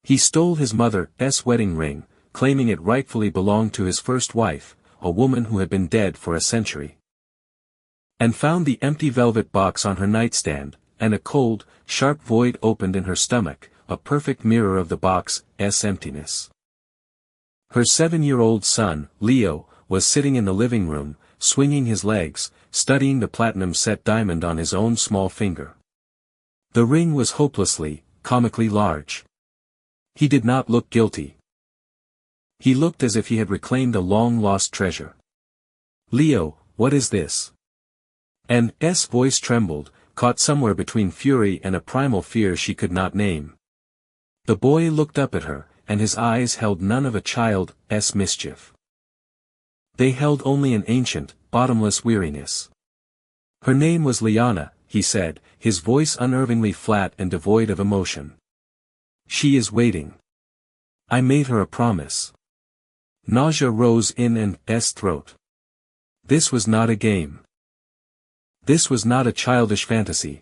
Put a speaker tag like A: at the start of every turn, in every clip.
A: He stole his mother's wedding ring, claiming it rightfully belonged to his first wife, a woman who had been dead for a century. And found the empty velvet box on her nightstand, and a cold, sharp void opened in her stomach, a perfect mirror of the box's emptiness. Her 7-year-old son, Leo, was sitting in the living room, swinging his legs, studying the platinum-set diamond on his own small finger. The ring was hopelessly, comically large. He did not look guilty. He looked as if he had reclaimed a long-lost treasure. "Leo, what is this?" Anne's voice trembled, caught somewhere between fury and a primal fear she could not name. The boy looked up at her, and his eyes held none of a child's mischief. They held only an ancient, bottomless weariness. "Her name was Liana," he said, his voice unnervingly flat and devoid of emotion. "She is waiting. I made her a promise." Nausea rose in Anne's throat. This was not a game. This was not a childish fantasy.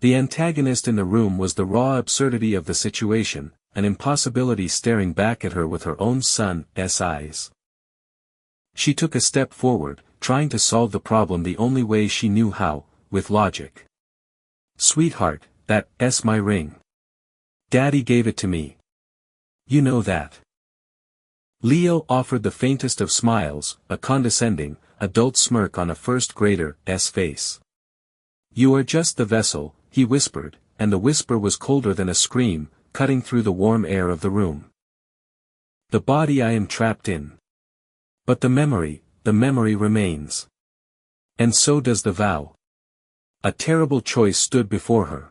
A: The antagonist in the room was the raw absurdity of the situation, an impossibility staring back at her with her own son's eyes. She took a step forward, trying to solve the problem the only way she knew how, with logic. "Sweetheart, that's my ring. Daddy gave it to me. You know that." Leo offered the faintest of smiles, a condescending, adult smirk on a first-grader's face. "You are just the vessel," he whispered, and the whisper was colder than a scream, cutting through the warm air of the room. "The body I am trapped in. But the memory remains. And so does the vow." A terrible choice stood before her.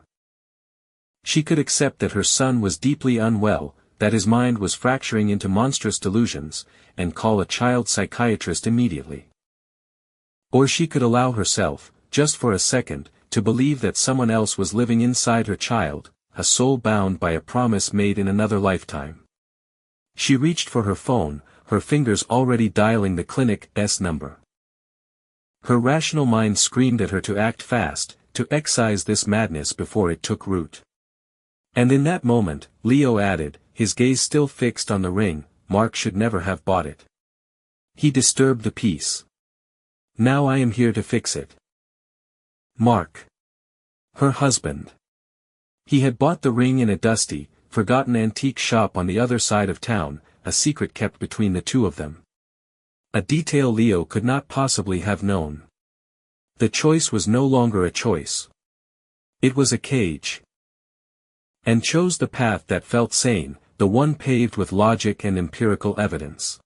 A: She could accept that her son was deeply unwell, that his mind was fracturing into monstrous delusions, and call a child psychiatrist immediately. Or she could allow herself, just for a second, to believe that someone else was living inside her child, a soul bound by a promise made in another lifetime. She reached for her phone, her fingers already dialing the clinic's number. Her rational mind screamed at her to act fast, to excise this madness before it took root. And in that moment, Leo added, his gaze still fixed on the ring, "Mark should never have bought it. He disturbed the peace. Now I am here to fix it." Mark. Her husband. He had bought the ring in a dusty, forgotten antique shop on the other side of town, a secret kept between the two of them. A detail Leo could not possibly have known. The choice was no longer a choice. It was a cage. And chose the path that felt sane, the one paved with logic and empirical evidence.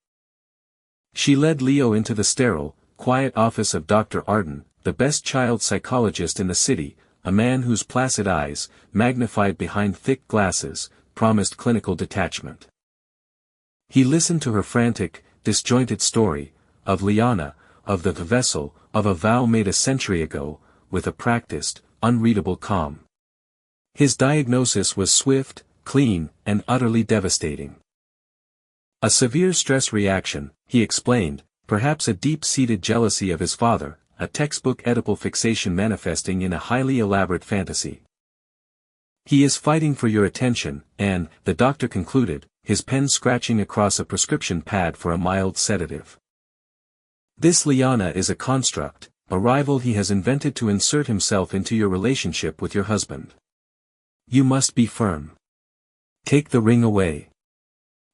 A: She led Leo into the sterile, quiet office of Dr. Arden, the best child psychologist in the city, a man whose placid eyes, magnified behind thick glasses, promised clinical detachment. He listened to her frantic, disjointed story, of Liana, of the vessel, of a vow made a century ago, with a practiced, unreadable calm. His diagnosis was swift, clean, and utterly devastating. A severe stress reaction, he explained, perhaps a deep-seated jealousy of his father, a textbook Oedipal fixation manifesting in a highly elaborate fantasy. "He is fighting for your attention," and, the doctor concluded, his pen scratching across a prescription pad for a mild sedative. "This Liana is a construct, a rival he has invented to insert himself into your relationship with your husband. You must be firm. Take the ring away.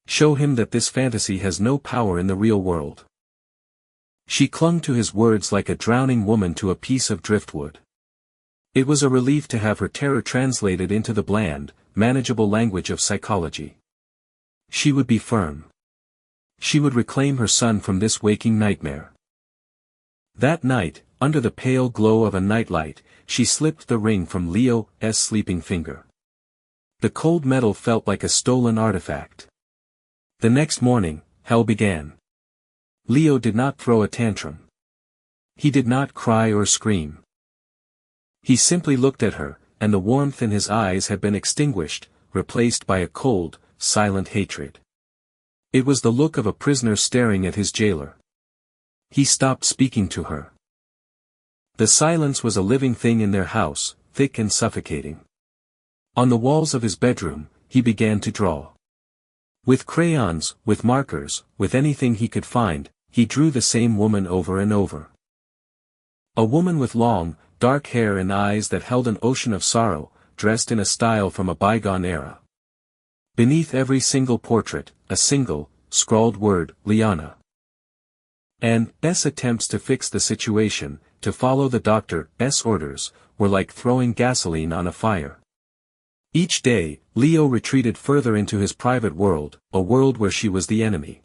A: Show him that this fantasy has no power in the real world." She clung to his words like a drowning woman to a piece of driftwood. It was a relief to have her terror translated into the bland, manageable language of psychology. She would be firm. She would reclaim her son from this waking nightmare. That night, under the pale glow of a nightlight, she slipped the ring from Leo's sleeping finger. The cold metal felt like a stolen artifact. The next morning, hell began. Leo did not throw a tantrum. He did not cry or scream. He simply looked at her, and the warmth in his eyes had been extinguished, replaced by a cold, silent hatred. It was the look of a prisoner staring at his jailer. He stopped speaking to her. The silence was a living thing in their house, thick and suffocating. On the walls of his bedroom, he began to draw. With crayons, with markers, with anything he could find, he drew the same woman over and over. A woman with long, dark hair and eyes that held an ocean of sorrow, dressed in a style from a bygone era. Beneath every single portrait, a single, scrawled word, Liana. And S attempts to fix the situation, to follow the doctor's orders, were like throwing gasoline on a fire. Each day, Leo retreated further into his private world, a world where she was the enemy.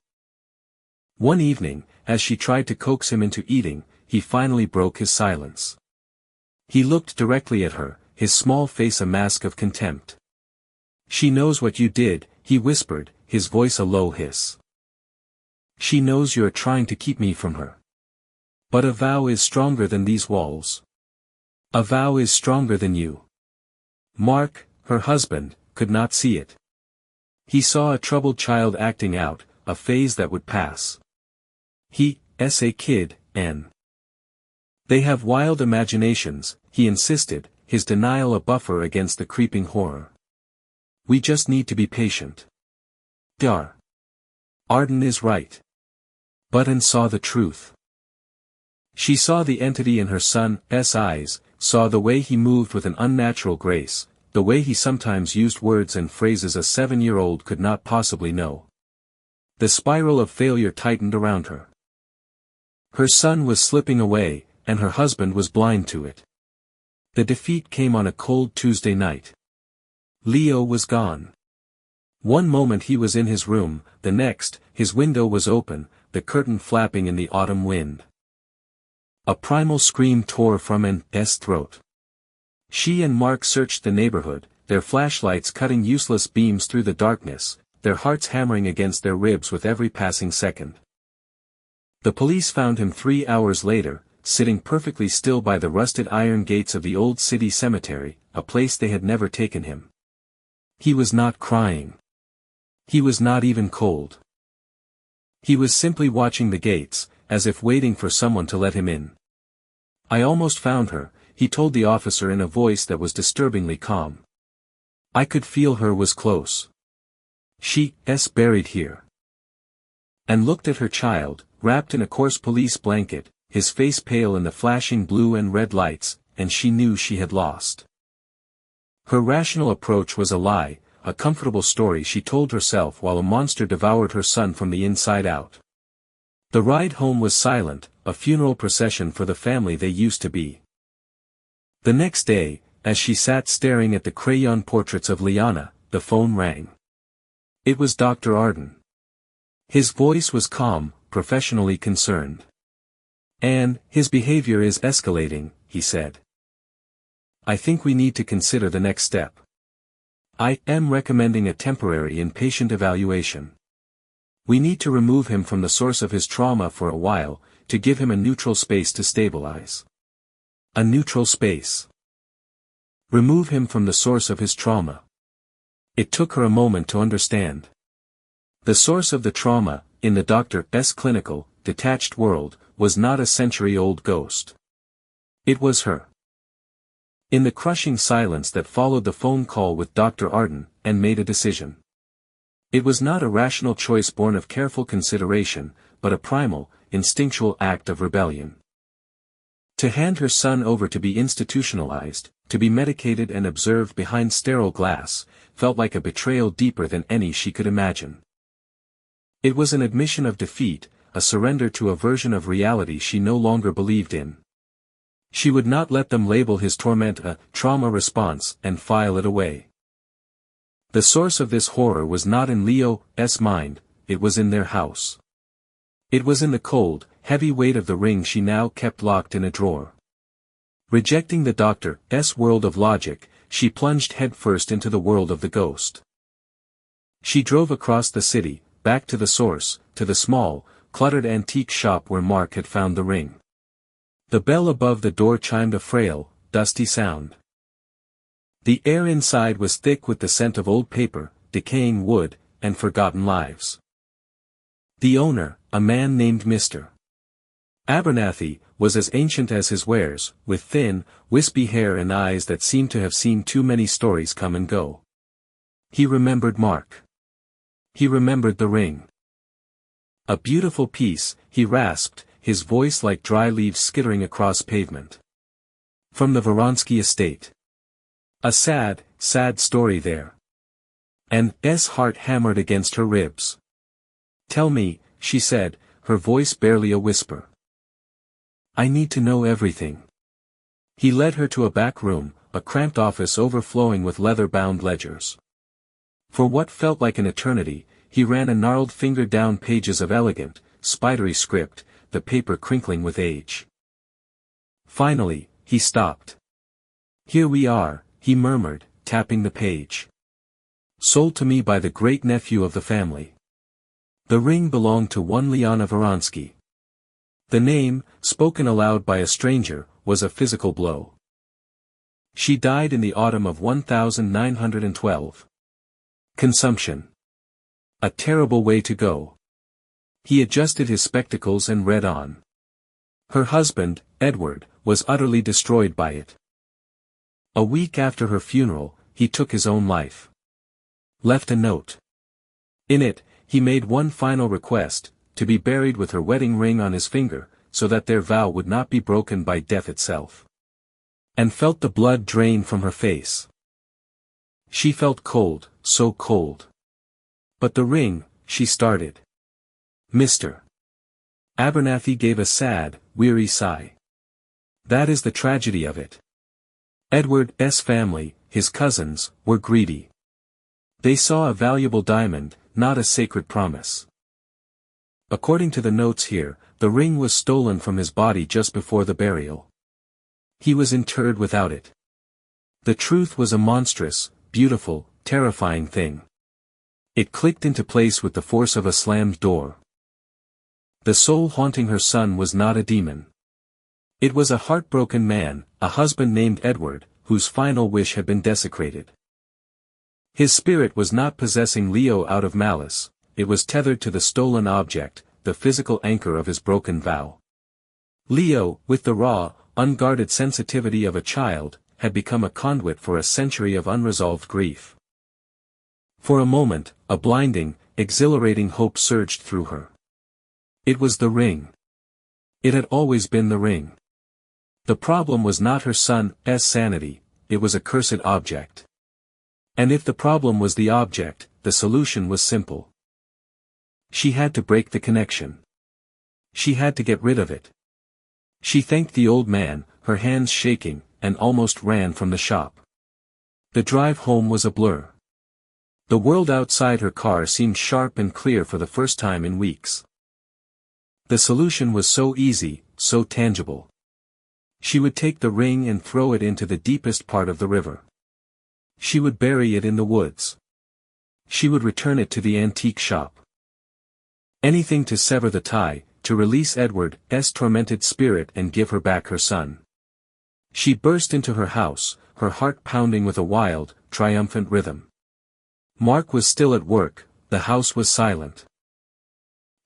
A: One evening, as she tried to coax him into eating, he finally broke his silence. He looked directly at her, his small face a mask of contempt. "She knows what you did," he whispered, his voice a low hiss. "She knows you're trying to keep me from her. But a vow is stronger than these walls. A vow is stronger than you." Mark, her husband, could not see it. He saw a troubled child acting out, a phase that would pass. He's a kid, and they have wild imaginations, he insisted, his denial a buffer against the creeping horror. "We just need to be patient." Arden is right. Button saw the truth. She saw the entity in her son's eyes, saw the way he moved with an unnatural grace, the way he sometimes used words and phrases a 7-year-old could not possibly know. The spiral of failure tightened around her. Her son was slipping away, and her husband was blind to it. The defeat came on a cold Tuesday night. Leo was gone. One moment he was in his room, the next, his window was open, the curtain flapping in the autumn wind. A primal scream tore from Anne's throat. She and Mark searched the neighborhood, their flashlights cutting useless beams through the darkness, their hearts hammering against their ribs with every passing second. The police found him 3 hours later, sitting perfectly still by the rusted iron gates of the old city cemetery, a place they had never taken him. He was not crying. He was not even cold. He was simply watching the gates, as if waiting for someone to let him in. "I almost found her," he told the officer in a voice that was disturbingly calm. "I could feel her was close. She's buried here." And looked at her child, wrapped in a coarse police blanket, his face pale in the flashing blue and red lights, and she knew she had lost. Her rational approach was a lie, a comfortable story she told herself while a monster devoured her son from the inside out. The ride home was silent, a funeral procession for the family they used to be. The next day, as she sat staring at the crayon portraits of Liana, the phone rang. It was Dr. Arden. His voice was calm, professionally concerned. "And his behavior is escalating," he said. "I think we need to consider the next step. I am recommending a temporary inpatient evaluation. We need to remove him from the source of his trauma for a while, to give him a neutral space to stabilize." A neutral space. Remove him from the source of his trauma. It took her a moment to understand. The source of the trauma, in the doctor's clinical, detached world, was not a century-old ghost. It was her. In the crushing silence that followed the phone call with Dr. Arden, Anne made a decision. It was not a rational choice born of careful consideration, but a primal, instinctual act of rebellion. To hand her son over to be institutionalized, to be medicated and observed behind sterile glass, felt like a betrayal deeper than any she could imagine. It was an admission of defeat, a surrender to a version of reality she no longer believed in. She would not let them label his torment a trauma response and file it away. The source of this horror was not in Leo's mind, it was in their house. It was in the cold, heavy weight of the ring she now kept locked in a drawer. Rejecting the doctor's world of logic, she plunged headfirst into the world of the ghost. She drove across the city, back to the source, to the small, cluttered antique shop where Mark had found the ring. The bell above the door chimed a frail, dusty sound. The air inside was thick with the scent of old paper, decaying wood, and forgotten lives. The owner, a man named Mr. Abernathy, was as ancient as his wares, with thin, wispy hair and eyes that seemed to have seen too many stories come and go. He remembered Mark. He remembered the ring. A beautiful piece, he rasped, his voice like dry leaves skittering across pavement. From the Vronsky estate. A sad, sad story there. And S' heart hammered against her ribs. Tell me, she said, her voice barely a whisper. I need to know everything. He led her to a back room, a cramped office overflowing with leather-bound ledgers. For what felt like an eternity, he ran a gnarled finger down pages of elegant, spidery script, the paper crinkling with age. Finally, he stopped. Here we are, he murmured, tapping the page. Sold to me by the great-nephew of the family. The ring belonged to one Liana Vronsky. The name, spoken aloud by a stranger, was a physical blow. She died in the autumn of 1912. Consumption. A terrible way to go. He adjusted his spectacles and read on. Her husband, Edward, was utterly destroyed by it. A week after her funeral, he took his own life. Left a note. In it, he made one final request, to be buried with her wedding ring on his finger, so that their vow would not be broken by death itself. And felt the blood drain from her face. She felt cold, so cold. But the ring, she started. Mr. Abernathy gave a sad, weary sigh. That is the tragedy of it. Edward's family, his cousins, were greedy. They saw a valuable diamond, not a sacred promise. According to the notes here, the ring was stolen from his body just before the burial. He was interred without it. The truth was a monstrous, beautiful, terrifying thing. It clicked into place with the force of a slammed door. The soul haunting her son was not a demon. It was a heartbroken man, a husband named Edward, whose final wish had been desecrated. His spirit was not possessing Leo out of malice, it was tethered to the stolen object, the physical anchor of his broken vow. Leo, with the raw, unguarded sensitivity of a child, had become a conduit for a century of unresolved grief. For a moment, a blinding, exhilarating hope surged through her. It was the ring. It had always been the ring. The problem was not her son's sanity, it was a cursed object. And if the problem was the object, the solution was simple. She had to break the connection. She had to get rid of it. She thanked the old man, her hands shaking, and almost ran from the shop. The drive home was a blur. The world outside her car seemed sharp and clear for the first time in weeks. The solution was so easy, so tangible. She would take the ring and throw it into the deepest part of the river. She would bury it in the woods. She would return it to the antique shop. Anything to sever the tie, to release Edward's tormented spirit and give her back her son. She burst into her house, her heart pounding with a wild, triumphant rhythm. Mark was still at work, the house was silent.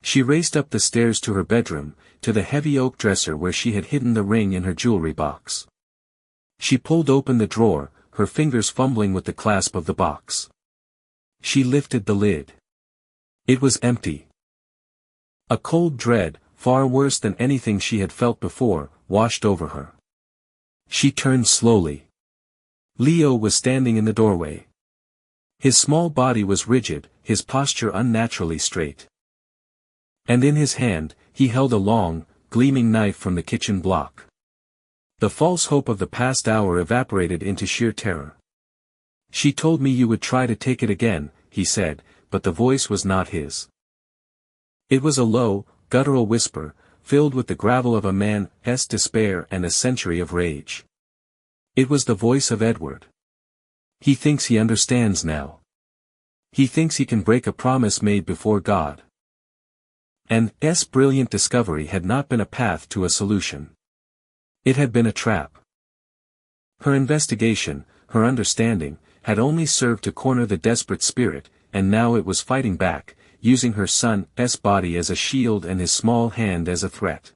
A: She raced up the stairs to her bedroom, to the heavy oak dresser where she had hidden the ring in her jewelry box. She pulled open the drawer, her fingers fumbling with the clasp of the box. She lifted the lid. It was empty. A cold dread, far worse than anything she had felt before, washed over her. She turned slowly. Leo was standing in the doorway. His small body was rigid, his posture unnaturally straight. And in his hand, he held a long, gleaming knife from the kitchen block. The false hope of the past hour evaporated into sheer terror. She told me you would try to take it again, he said, but the voice was not his. It was a low, guttural whisper, filled with the gravel of a man's despair and a century of rage. It was the voice of Edward. He thinks he understands now. He thinks he can break a promise made before God. And S' brilliant discovery had not been a path to a solution. It had been a trap. Her investigation, her understanding, had only served to corner the desperate spirit, and now it was fighting back, using her son's body as a shield and his small hand as a threat.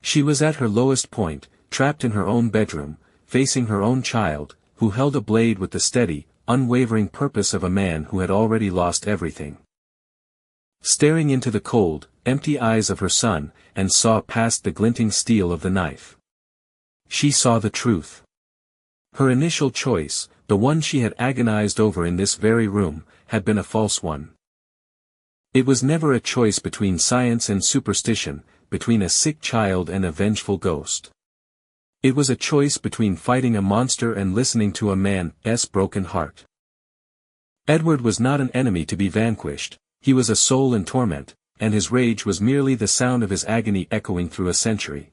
A: She was at her lowest point, trapped in her own bedroom, facing her own child, who held a blade with the steady, unwavering purpose of a man who had already lost everything. Staring into the cold, empty eyes of her son, and saw past the glinting steel of the knife. She saw the truth. Her initial choice, the one she had agonized over in this very room, had been a false one. It was never a choice between science and superstition, between a sick child and a vengeful ghost. It was a choice between fighting a monster and listening to a man's broken heart. Edward was not an enemy to be vanquished, he was a soul in torment, and his rage was merely the sound of his agony echoing through a century.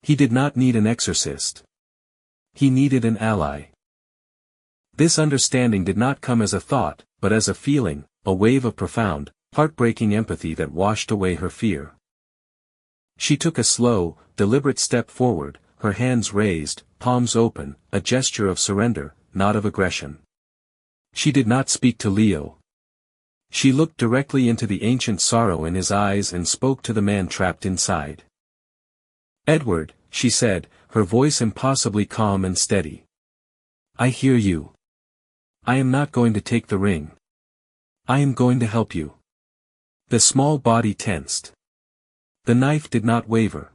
A: He did not need an exorcist. He needed an ally. This understanding did not come as a thought, but as a feeling, a wave of profound, heartbreaking empathy that washed away her fear. She took a slow, deliberate step forward, her hands raised, palms open, a gesture of surrender, not of aggression. She did not speak to Leo. She looked directly into the ancient sorrow in his eyes and spoke to the man trapped inside. "Edward," she said, her voice impossibly calm and steady. "I hear you. I am not going to take the ring. I am going to help you." The small body tensed. The knife did not waver.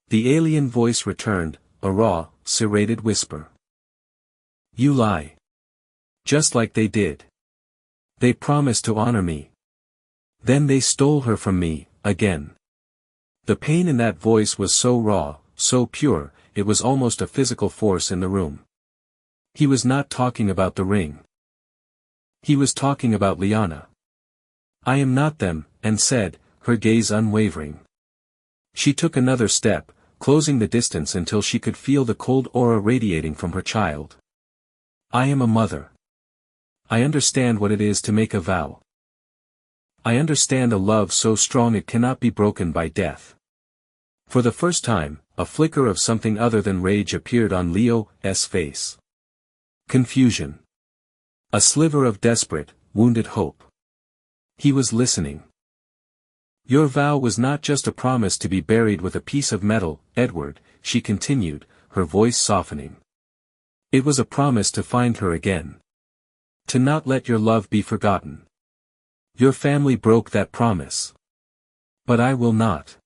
A: The alien voice returned, a raw, serrated whisper. "You lie. Just like they did. They promised to honor me. Then they stole her from me, again." The pain in that voice was so raw, so pure, it was almost a physical force in the room. He was not talking about the ring. He was talking about Liana. "I am not them," and said, her gaze unwavering. She took another step, closing the distance until she could feel the cold aura radiating from her child. "I am a mother. I understand what it is to make a vow. I understand a love so strong it cannot be broken by death." For the first time, a flicker of something other than rage appeared on Leo's face. Confusion. A sliver of desperate, wounded hope. He was listening. "Your vow was not just a promise to be buried with a piece of metal, Edward," she continued, her voice softening. "It was a promise to find her again. To not let your love be forgotten. Your family broke that promise. But I will not.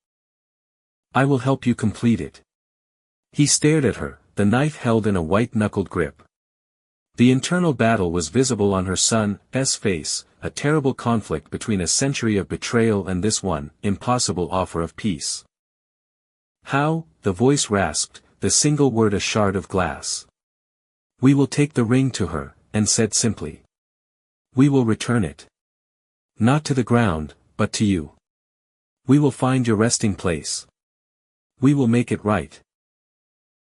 A: I will help you complete it." He stared at her, the knife held in a white-knuckled grip. The internal battle was visible on her son's face, a terrible conflict between a century of betrayal and this one, impossible offer of peace. "How?" the voice rasped, the single word a shard of glass. "We will take the ring to her," and said simply. "We will return it. Not to the ground, but to you. We will find your resting place. We will make it right."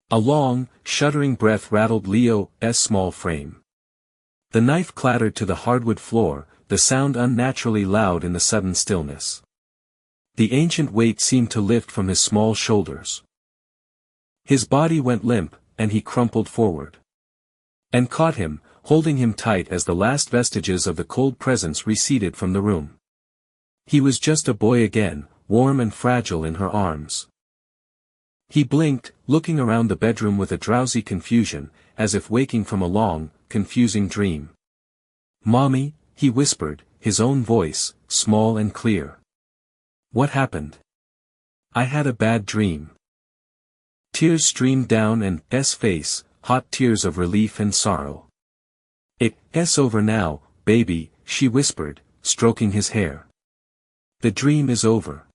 A: A long, shuddering breath rattled Leo's small frame. The knife clattered to the hardwood floor, the sound unnaturally loud in the sudden stillness. The ancient weight seemed to lift from his small shoulders. His body went limp, and he crumpled forward. And caught him, holding him tight as the last vestiges of the cold presence receded from the room. He was just a boy again, warm and fragile in her arms. He blinked, looking around the bedroom with a drowsy confusion, as if waking from a long, confusing dream. "Mommy," he whispered, his own voice, small and clear. "What happened?" "I had a bad dream." Tears streamed down Anne's face, hot tears of relief and sorrow. "It's over now, baby," she whispered, stroking his hair. "The dream is over."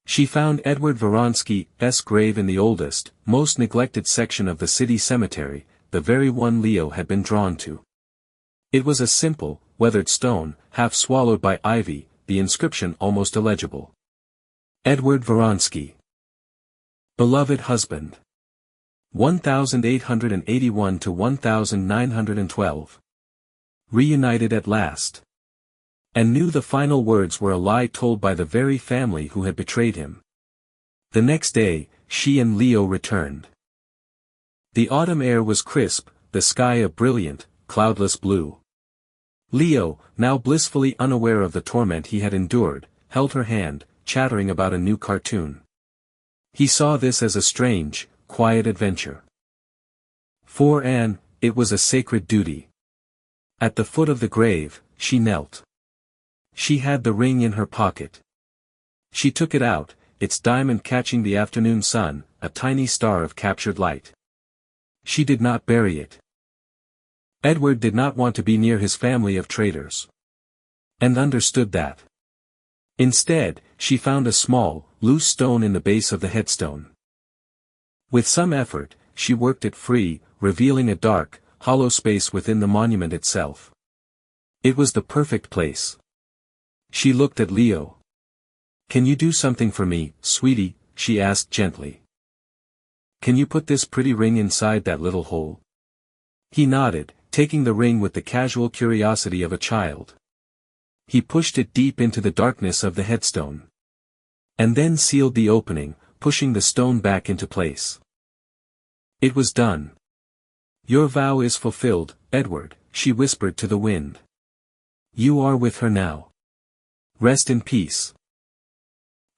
A: She found Edward Vronsky's grave in the oldest, most neglected section of the city cemetery, the very one Leo had been drawn to. It was a simple, weathered stone, half swallowed by ivy, the inscription almost illegible. Edward Vronsky. Beloved husband. 1881 to 1912. Reunited at last. And knew the final words were a lie told by the very family who had betrayed him. The next day, she and Leo returned. The autumn air was crisp, the sky a brilliant, cloudless blue. Leo, now blissfully unaware of the torment he had endured, held her hand, chattering about a new cartoon. He saw this as a strange, quiet adventure. For Anne, it was a sacred duty. At the foot of the grave, she knelt. She had the ring in her pocket. She took it out, its diamond catching the afternoon sun, a tiny star of captured light. She did not bury it. Edward did not want to be near his family of traitors. And understood that. Instead, she found a small, loose stone in the base of the headstone. With some effort, she worked it free, revealing a dark, hollow space within the monument itself. It was the perfect place. She looked at Leo. "Can you do something for me, sweetie?" she asked gently. "Can you put this pretty ring inside that little hole?" He nodded, taking the ring with the casual curiosity of a child. He pushed it deep into the darkness of the headstone. And then sealed the opening, pushing the stone back into place. It was done. "Your vow is fulfilled, Edward," she whispered to the wind. "You are with her now. Rest in peace."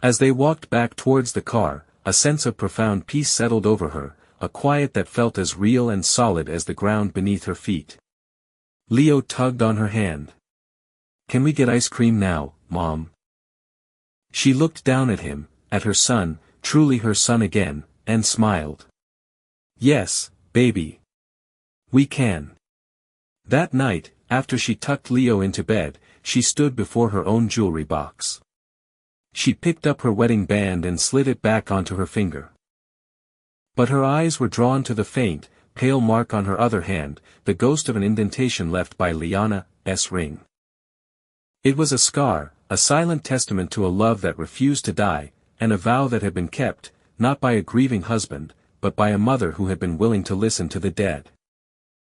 A: As they walked back towards the car, a sense of profound peace settled over her, a quiet that felt as real and solid as the ground beneath her feet. Leo tugged on her hand. "Can we get ice cream now, Mom?" She looked down at him, at her son, truly her son again, and smiled. "Yes, baby. We can." That night, after she tucked Leo into bed, she stood before her own jewelry box. She picked up her wedding band and slid it back onto her finger. But her eyes were drawn to the faint, pale mark on her other hand, the ghost of an indentation left by Liana's ring. It was a scar, a silent testament to a love that refused to die, and a vow that had been kept, not by a grieving husband, but by a mother who had been willing to listen to the dead.